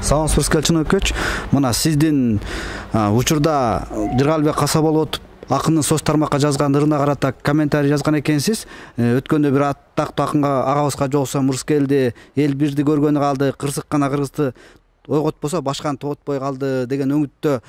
Саламатсызбы Скалчын Өкөч. Мына сиздин учурда Жыргалбек касап болуп отуп, акындын соц тармакка жазган ырына карата комментарий жазган экенсиз. Өткөндө бир аттактуу акынга агабызга жолсом Рыскелди эл бирди көргөнү калды, кырсык гана кыргызды ойготпосо башканы тоотпой калды деген өңүттө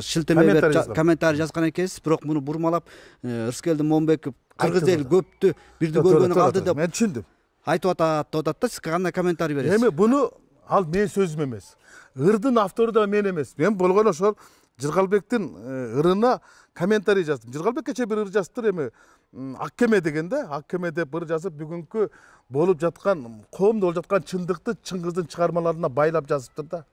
шилтеме берип комментарий жазган экенсиз. Бирок муну бурмалап Рыскелди Момбеков кыргыз эл көптү бирди көргөнү калды деп мен түшүндүм. Айтып атат да, сиз кандай комментарий бересиз? Эми буну ал мен сөзүм эмес. Ырдын автору да мен эмес. Мен болгон ошол Жыргалбектин ырына комментарий жаздым. Жыргалбек кече бир ыр жазыптыр эми Аккеме дегенде, Аккеме деп ыр жазып бүгүнкү болуп жаткан, коомдо болуп жаткан чындыкты Чыңгыздын чыгармаларына байлап жазыптыр да.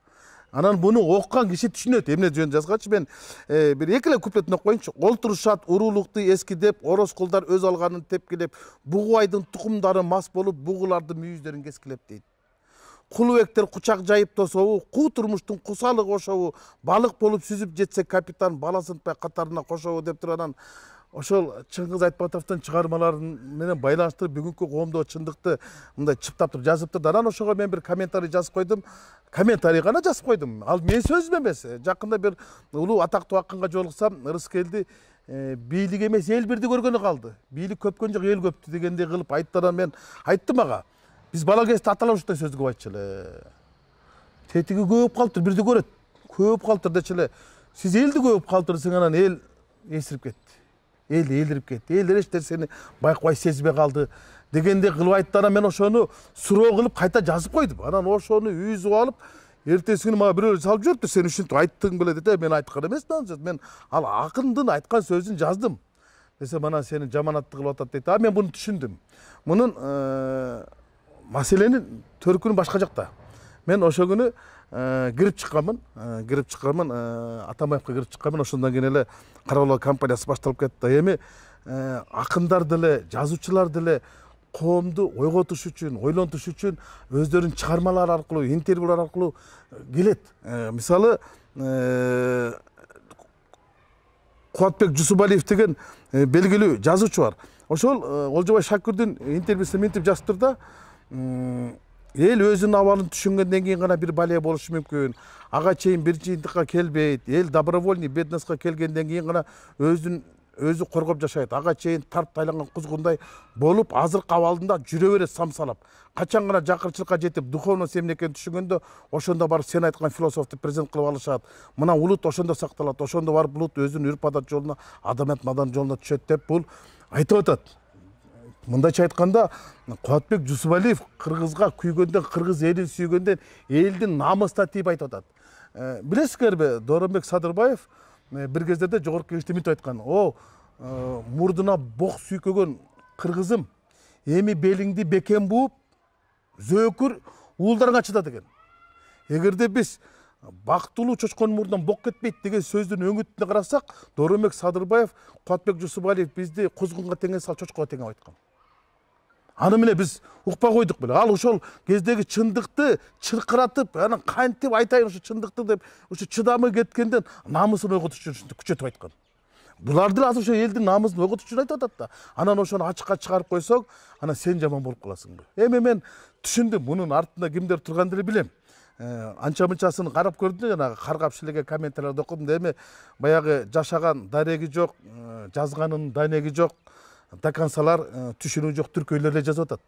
Анан буну окуган киши түшүнөт. Эмне жөн жазганчы мен бир эки эле куплетин окуп коеюнчу. Олтурушат уруулукту эскидеп, ороз кулдар өз алганын тепкилеп, бугубайдын тукумдары мас болуп, бугулардын мүйүздөрүн кескилеп дейт. Кулубектер кучак жайып тособу, куу турмуштун кусалыгы ошобу, балык болуп сүзүп жетсе капитан баласын катарына кошобу деп туруп анан ошол Чыңгыз Айтматовдун чыгармаларын менен байланыштырып бүгүнкү коомдо чындыкты мындай чыптап туруп жазыптыр. Анан ошого мен бир комментарий жазып койдум. Комментарий гана жазып койдум. Ал мен сөзүм эмес. Жакында бир улуу атактуу акынга жолуксам, Рыскелди бийлик эмес эл бирди көргөнү калды. Бийлик көпкөн жок, эл көптү дегендей кылып айтты. Мен айттым ага. Биз бала кезде аталар ушундай сөз көп айтчу эле. Тетиги көп калыптыр, бирди көрөт. Көп калыптыр дечи эле. Сиз элди көп калтырсың, анан эл эсирип кетти. Эл элдирип кетти. Эл эч нерсени байкабай сезбей калды дегендей кылып айтты. Анан мен ошону суроо кылып кайта жазып койдум. Анан ошону үзүп алып, эртеси күнү мага бирөө салып жиберипти. Сен ушинтип айттың беле деди. Мен айткан эмесмин. Мен ал акындын айткан сөзүн жаздым. Десе мана сени жаманатты кылып атат дейт. Мен буну түшүндүм. Мунун маселенин төркүнү башка жакта. Мен ошол күнү кирип чыкканмын, Атамбаевка кирип чыкканмын. Ошондон кийин эле Карабалоо компаниясы башталып кетти. Эми акындар деле, жазуучулар деле коомду ойготуш үчүн, ойлонтуш үчүн өздөрүнүн чыгармалары аркылуу, интервьюлар аркылуу келет. Мисалы, Кубатбек Жусупалиев деген белгилүү жазуучу бар. Ошол Олжобай Шакирдин интервьюсун мынтип жазыптыр да, эл өзүнүн абалын түшүнгөндөн кийин гана бир балия болушу мүмкүн. Ага чейин бир жыйынтыкка келбейт. Эл добровольный бедностька келгенден кийин гана өзү коргоп жашайт. Ага чейин тарп тайланган кузгундай болуп, азыркы абалында жүрө берет самсалап. Качан гана жакырчылыкка жетип, духовность эмне экенин түшүнгөндө, ошондо барып сен айткан философту презент кылып алышат. Мына улут ошондо сакталат, ошондо барып улут өзүнүн үрп-адат жолуна, адамат мадан жолуна түшөт деп бул айтып атат. Мындайча айтканда, Кубатбек Жусупалиев кыргызга күйгөндөн, кыргыз элин сүйгөндөн, элдин намысына тийип айтып атат. Билесиңерби, Дооронбек Садырбаев бир кездерде жогорку кеңеште мынтип айткан: "О, мурдуна бок сүйкөгөн кыргызым, эми белиңди бекем бууп, зөөкүр уулдарыңа чыда" деген. Эгерде биз бактылуу чочконун мурдунан бок кетпейт деген сөздүн өңүтүнө карасак, Дооронбек Садырбаев, Кубатбек Жусупалиев бизди кузгунга теңеп, ал чочкого теңеп айткан. Аны менен биз укпай койдук беле. Ал ошол кездеги чындыкты чыркыратып, анан кантип айтайын ушу чындыкты деп, ушу чыдамы кеткенден намысын ойготуш үчүн ушинтип күчөтүп айткан. Булар деле азыр ошо элдин намысын ойготуш үчүн айтып атат да. Анан ошону ачыкка чыгарып койсоң, анан сен жаман болуп каласың. Эми мен түшүндүм, мунун артында кимдер турганын деле билем. Анча-мынчасын карап көрдүм, жанагы каргап шилеген комментарийлерди окудум. Эми баягы жашаган дареги жок, жазганын данеги жок, докансалар түшүнүү жок түркөйлөр эле жазып атат.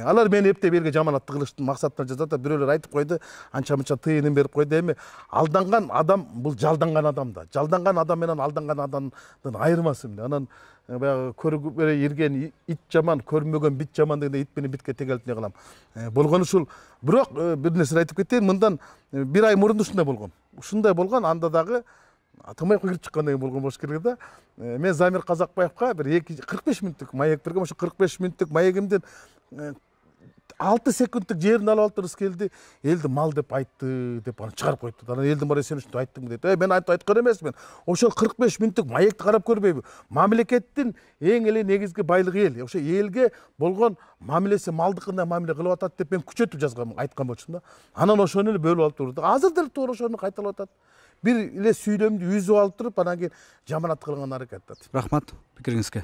Алар мени эптеп элге жаманатты кылыштын максатында жазып атат. Бирөөлөр айтып койду, анча-мынча тыйынын берип койду. Эми алданган адам бул жалданган адам да. Жалданган адам менен алданган адамдын айырмасы эмне? Анан баягы көрүп ирген ит жаман, көрмөгөн бит жаман дегенде ит менен битке тегелтине кылам. Болгону ушул. Бирок бир нерсе айтып кетейин, мындан бир ай мурун ушундай болгон. Ушундай болгон, анда дагы Атамбаевка кирип чыккандай болгон болуш керек да. Мен Замир Казакбаевка бир 45 мүнөттүк маек бергем. Ошо 45 мүнөттүк маегимдин 6 секундтук жерин алып алып Рыскелди элди мал деп айтты деп аны чыгарып койду. Анан элдин баары сен ушинтип айттың дейт. Мен айткан эмесмин. Ошол 45 мүнөттүк маекти карап көрбөйбү? Мамлекеттин эң эле негизги байлыгы эл. Ошо элге болгон мамилеси малдыкындай мамиле кылып атат деп мен күчөтүп жазгам, айткан болчумун да. Анан ошону эле бөлүп алып турду. Азыр деле туура ошону кайталап атат. Бир эле сүйлөмдү үзүп алып туруп, анан кийин жаманат кылган аракет этет. Рахмат пикириңизге.